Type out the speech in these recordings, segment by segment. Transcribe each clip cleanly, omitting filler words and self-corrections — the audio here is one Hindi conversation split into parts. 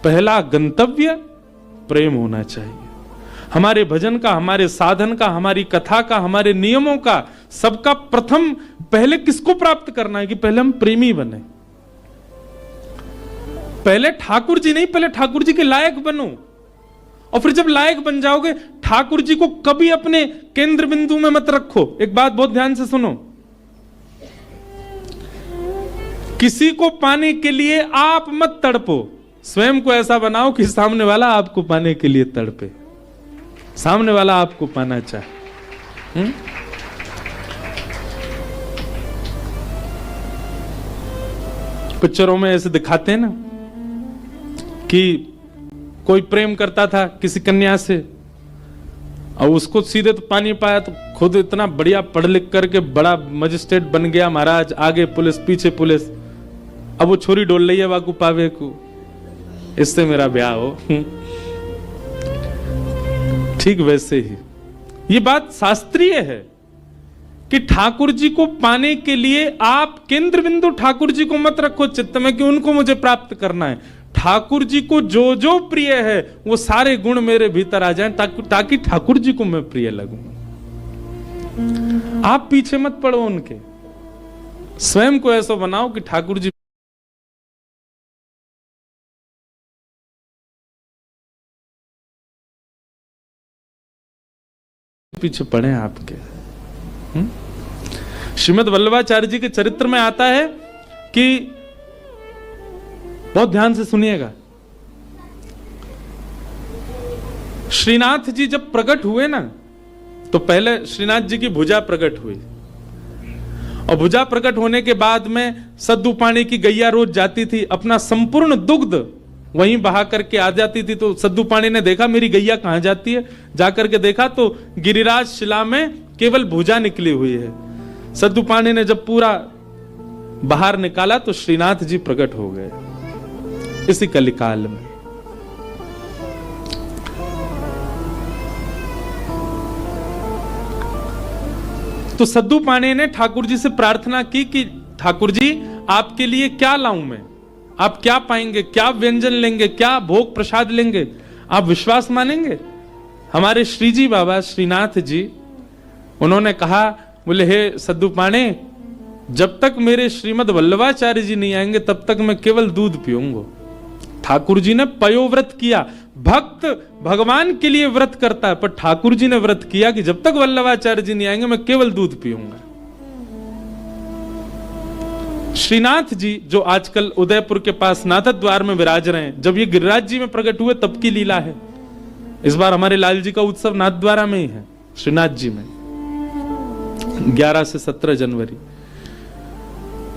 पहला गंतव्य प्रेम होना चाहिए। हमारे भजन का, हमारे साधन का, हमारी कथा का, हमारे नियमों का, सबका प्रथम पहले किसको प्राप्त करना है कि पहले हम प्रेमी बने। पहले ठाकुर जी नहीं, पहले ठाकुर जी के लायक बनो, और फिर जब लायक बन जाओगे ठाकुर जी को कभी अपने केंद्र बिंदु में मत रखो। एक बात बहुत ध्यान से सुनो, किसी को पाने के लिए आप मत तड़पो, स्वयं को ऐसा बनाओ कि सामने वाला आपको पाने के लिए तड़पे, सामने वाला आपको पाना चाहे। पिक्चरों में ऐसे दिखाते हैं ना कि कोई प्रेम करता था किसी कन्या से और उसको सीधे तो पा नहीं पाया, तो खुद इतना बढ़िया पढ़ लिख करके बड़ा मजिस्ट्रेट बन गया महाराज, आगे पुलिस पीछे पुलिस, अब वो छोरी डोल रही है वाकू पावे को, इससे मेरा ब्याह हो। ठीक वैसे ही ये बात शास्त्रीय है कि ठाकुर जी को पाने के लिए आप केंद्र बिंदु ठाकुर जी को मत रखो चित्त में कि उनको मुझे प्राप्त करना है। ठाकुर जी को जो जो प्रिय है वो सारे गुण मेरे भीतर आ जाएं ताकि ठाकुर जी को मैं प्रिय लगूं। आप पीछे मत पड़ो उनके, स्वयं को ऐसा बनाओ कि ठाकुर जी पीछे पड़े आपके। श्रीमद् वल्लभाचार्य जी के चरित्र में आता है कि, बहुत ध्यान से सुनिएगा, श्रीनाथ जी जब प्रकट हुए ना तो पहले श्रीनाथ जी की भुजा प्रकट हुई, और भुजा प्रकट होने के बाद में सद्दू पानी की गैया रोज जाती थी, अपना संपूर्ण दुग्ध वहीं बहा करके आ जाती थी। तो सद्दू पानी ने देखा मेरी गैया कहां जाती है, जाकर के देखा तो गिरिराज शिला में केवल भुजा निकली हुई है। सद्दू पानी ने जब पूरा बाहर निकाला तो श्रीनाथ जी प्रकट हो गए इसी कलिकाल में। तो सद्दू पानी ने ठाकुर जी से प्रार्थना की कि ठाकुर जी आपके लिए क्या लाऊं मैं, आप क्या पाएंगे, क्या व्यंजन लेंगे, क्या भोग प्रसाद लेंगे, आप विश्वास मानेंगे। हमारे श्री जी बाबा श्रीनाथ जी उन्होंने कहा, बोले हे सद्दू पाने, जब तक मेरे श्रीमद् वल्लभाचार्य जी नहीं आएंगे तब तक मैं केवल दूध पीऊंगा। ठाकुर जी ने पयोव्रत किया, भक्त भगवान के लिए व्रत करता है, पर ठाकुर जी ने व्रत किया कि जब तक वल्लभाचार्य जी नहीं आएंगे मैं केवल दूध पीऊंगा। श्रीनाथ जी जो आजकल उदयपुर के पास नाथ द्वार में विराज रहे हैं, जब ये गिरिराज जी में प्रकट हुए तब की लीला है। इस बार हमारे लाल जी का उत्सव नाथ द्वारा में ही है, श्रीनाथ जी में 11 से 17 जनवरी।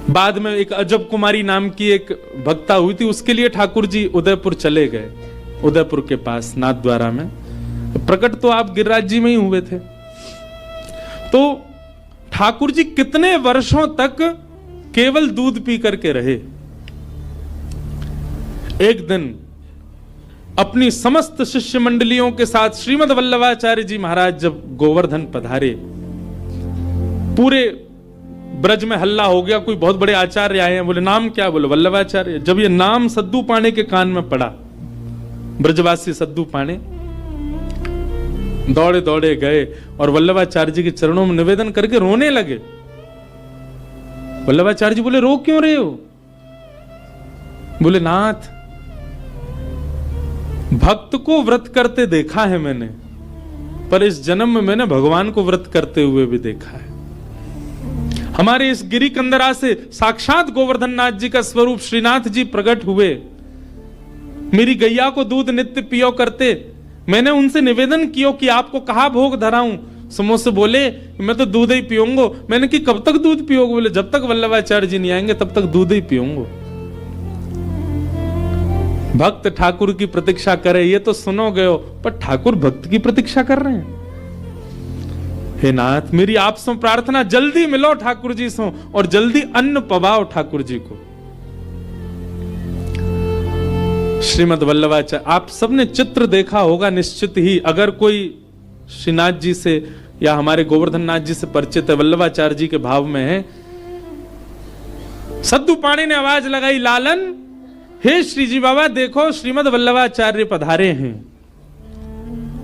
बाद में एक अजब कुमारी नाम की एक भक्ता हुई थी, उसके लिए ठाकुर जी उदयपुर चले गए, उदयपुर के पास नाथ द्वारा में। प्रकट तो आप गिरिराज जी में ही हुए थे। तो ठाकुर जी कितने वर्षों तक केवल दूध पी करके रहे। एक दिन अपनी समस्त शिष्य मंडलियों के साथ श्रीमद् वल्लभाचार्य जी महाराज जब गोवर्धन पधारे, पूरे ब्रज में हल्ला हो गया, कोई बहुत बड़े आचार्य आए हैं, बोले नाम क्या, बोले वल्लभाचार्य। जब ये नाम सद्दू पाने के कान में पड़ा, ब्रजवासी सद्दू पाने दौड़े दौड़े गए और वल्लभाचार्य जी के चरणों में निवेदन करके रोने लगे। वल्लभाचार्य जी बोले रो क्यों रहे हो? बोले नाथ, भक्त को व्रत करते देखा है मैंने, पर इस जन्म में मैंने भगवान को व्रत करते हुए भी देखा है। हमारे इस गिरी कंदरा से साक्षात गोवर्धन नाथ जी का स्वरूप श्रीनाथ जी प्रकट हुए, मेरी गैया को दूध नित्य पियो करते। मैंने उनसे निवेदन किया कि आपको कहा भोग धराऊं, समो से बोले मैं तो दूध ही पीऊंगा। मैंने कि कब तक दूध पियोगे? बोले जब तक वल्लभाचार्य जी नहीं आएंगे तब तक दूध ही पीऊंगा। भक्त ठाकुर की प्रतीक्षा करे ये तो सुनोगे हो, पर ठाकुर भक्त की प्रतीक्षा कर रहे हैं। हे नाथ, मेरी आपसे प्रार्थना, जल्दी मिलो ठाकुर जी से और जल्दी अन्न पवाओ ठाकुर जी को। श्रीमद् वल्लभाचार्य, आप सबने चित्र देखा होगा निश्चित ही, अगर कोई श्रीनाथ जी से या हमारे गोवर्धन नाथ जी से परिचित है, वल्लभाचार्य जी के भाव में है। सद्दू पाणी ने आवाज लगाई, लालन हे श्री जी बाबा देखो श्रीमद वल्लभाचार्य पधारे हैं।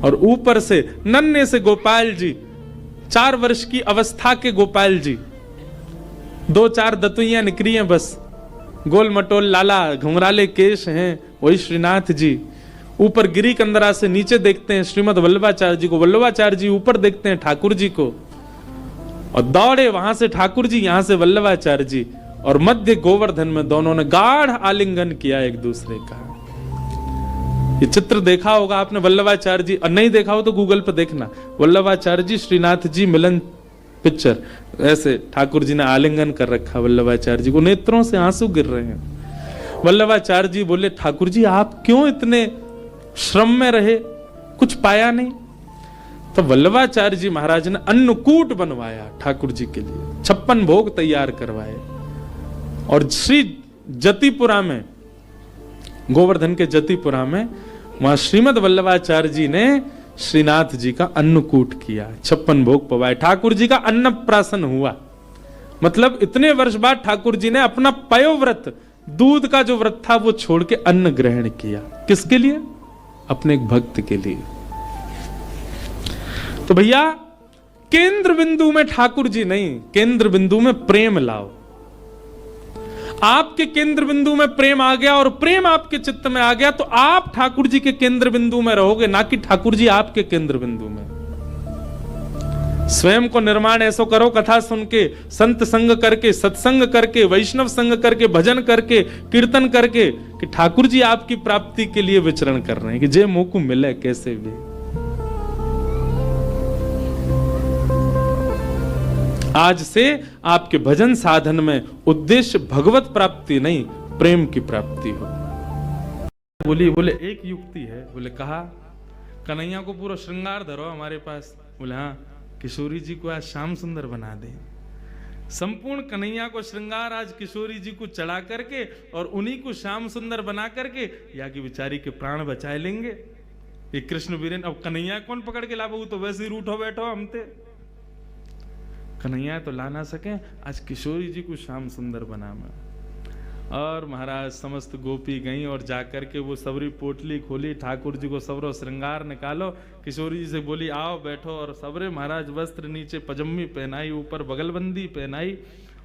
और ऊपर से नन्हे से गोपाल जी, 4 वर्ष की अवस्था के गोपाल जी, 2-4 दतुइयां निकली हैं बस, गोल मटोल लाला घुंघराले केश हैं, वही श्रीनाथ जी। ऊपर गिरी कंदरा से नीचे देखते हैं श्रीमद वल्लभाचार्य जी को, वल्लभाचार्य जी ऊपर देखते हैं ठाकुर जी को, और दौड़े वहां से ठाकुर जी, यहां से वल्लभाचार्य जी, और मध्य गोवर्धन में दोनों ने गाढ़ आलिंगन किया एक दूसरे का। ये चित्र देखा होगा आपने वल्लभाचार्य जी, और नहीं देखा हो तो गूगल पे देखना, वल्लभाचार्य जी श्रीनाथ जी मिलन पिक्चर, ऐसे ठाकुर जी ने आलिंगन कर रखा वल्लभाचार्य जी को, नेत्रों से आंसू गिर रहे हैं। वल्लभाचार्य जी बोले ठाकुर जी आप क्यों इतने श्रम में रहे, कुछ पाया नहीं? तो वल्लभाचार्य जी महाराज ने अन्नकूट बनवाया ठाकुर जी के लिए, 56 भोग तैयार करवाए, और श्री जतिपुरा में, गोवर्धन के जतिपुरा में, वहां श्रीमद वल्लभाचार्य जी ने श्रीनाथ जी का अन्नकूट किया, 56 भोग पवाए, ठाकुर जी का अन्नप्राशन हुआ। मतलब इतने वर्ष बाद ठाकुर जी ने अपना पयोव्रत, दूध का जो व्रत था वो छोड़ के अन्न ग्रहण किया। किसके लिए? अपने एक भक्त के लिए। तो भैया केंद्र बिंदु में ठाकुर जी नहीं, केंद्र बिंदु में प्रेम लाओ। आपके केंद्र बिंदु में प्रेम आ गया और प्रेम आपके चित्त में आ गया तो आप ठाकुर जी के केंद्र बिंदु में रहोगे, ना कि ठाकुर जी आपके केंद्र बिंदु में। स्वयं को निर्माण ऐसो करो, कथा सुन के, संत संग करके, सत्संग करके, वैष्णव संग करके, भजन करके, कीर्तन करके, कि ठाकुर जी आपकी प्राप्ति के लिए विचरण कर रहे हैं, कि जे मुंह को मिले कैसे भी। आज से आपके भजन साधन में उद्देश्य भगवत प्राप्ति नहीं, प्रेम की प्राप्ति हो। बोले एक युक्ति है, बोले कहा कन्हैया को पूरा श्रृंगार धरो हमारे पास। बोले हाँ, किशोरी जी को आज श्याम सुंदर बना दे। संपूर्ण कन्हैया को श्रृंगार आज किशोरी जी को चढ़ा करके और उन्हीं को श्याम सुंदर बना करके या की बिचारी के प्राण बचाए लेंगे। ये कृष्ण वीरेन, अब कन्हैया कौन पकड़ के लाबो, तो वैसे ही रूठो बैठो हमते। कन्हैया तो ला ना सके, आज किशोरी जी को श्याम सुंदर बना मैं। और महाराज समस्त गोपी गई और जाकर के वो सबरी पोटली खोली, ठाकुर जी को सबरो श्रृंगार निकालो, किशोरी जी से बोली आओ बैठो, और सबरे महाराज वस्त्र नीचे पजम्मी पहनाई, ऊपर बगलबंदी पहनाई,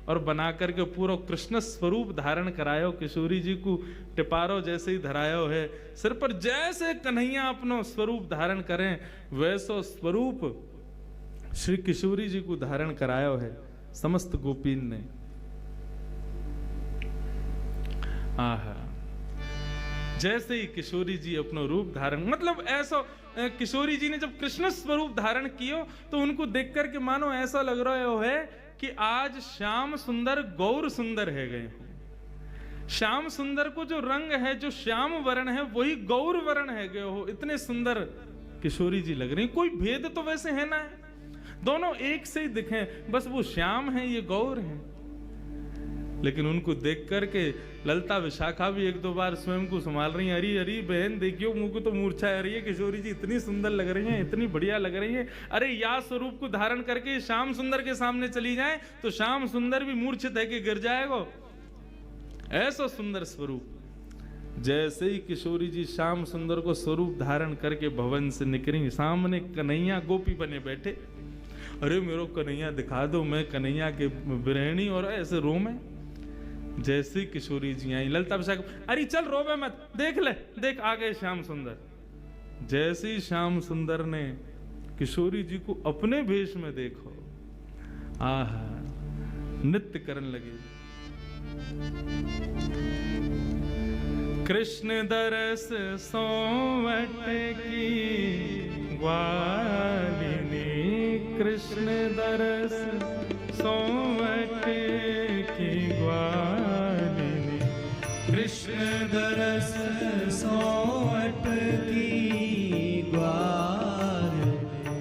और बना करके पूरा कृष्ण स्वरूप धारण करायो। किशोरी जी को टिपारो जैसे ही धरायो है, सिर पर जैसे कन्हैया अपनो स्वरूप धारण करें वैसो स्वरूप श्री किशोरी जी को धारण करायो है समस्त गोपीन ने। आहा, जैसे ही किशोरी जी अपनो रूप धारण, मतलब ऐसा किशोरी जी ने जब कृष्ण स्वरूप धारण कियो तो उनको देख करके मानो ऐसा लग रहा है कि आज श्याम सुंदर गौर सुंदर है गए। श्याम सुंदर को जो रंग है, जो श्याम वर्ण है, वही गौर वर्ण है गए हो। इतने सुंदर किशोरी जी लग रही, कोई भेद तो वैसे है ना, दोनों एक से ही दिखे, बस वो श्याम है ये गौर है। लेकिन उनको देख करके ललता विशाखा भी 1-2 बार स्वयं को संभाल रही है। अरे अरे बहन देखियो, मुंह को तो मूर्छा आ रही है, किशोरी जी इतनी सुंदर लग रही हैं, इतनी बढ़िया लग रही हैं। अरे या स्वरूप को धारण करके श्याम सुंदर के सामने चली जाए तो श्याम सुंदर भी मूर्छित है कि गिर जाएगा। ऐसा सुंदर स्वरूप। जैसे ही किशोरी जी श्याम सुंदर को स्वरूप धारण करके भवन से निकली, सामने कन्हैया गोपी बने बैठे। अरे मेरे कन्हैया दिखा दो, मैं कन्हैया के बिरहणी, और ऐसे रो में। जैसे किशोरी जी आई, ललता विशाखा, अरे चल रोवे मत, देख ले, देख आ गए श्याम सुंदर। जैसे ही श्याम सुंदर ने किशोरी जी को अपने भेष में देखो, आहा, नृत्य करने लगे। कृष्ण दरस सोवट की ग्वालिनी, कृष्ण दरस सोवट की ग्वालिनी, कृष्ण दरस सोवट की ग्वालिनी,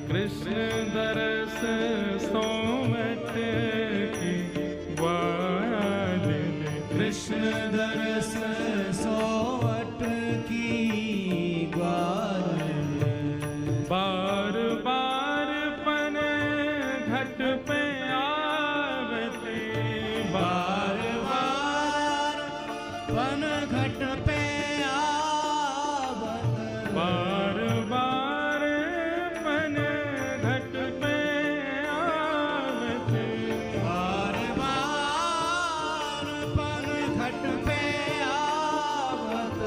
कृष्ण दरस सोवट की ग्वालिनी, कृष्ण दरस सोवट की ग्वालिनी। बार बार पन घट पे आवती, बार बार पन घट बार बार पन घट पे आवत, बार बार पन घट पे आवत,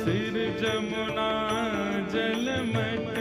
सिर जमुना जल मट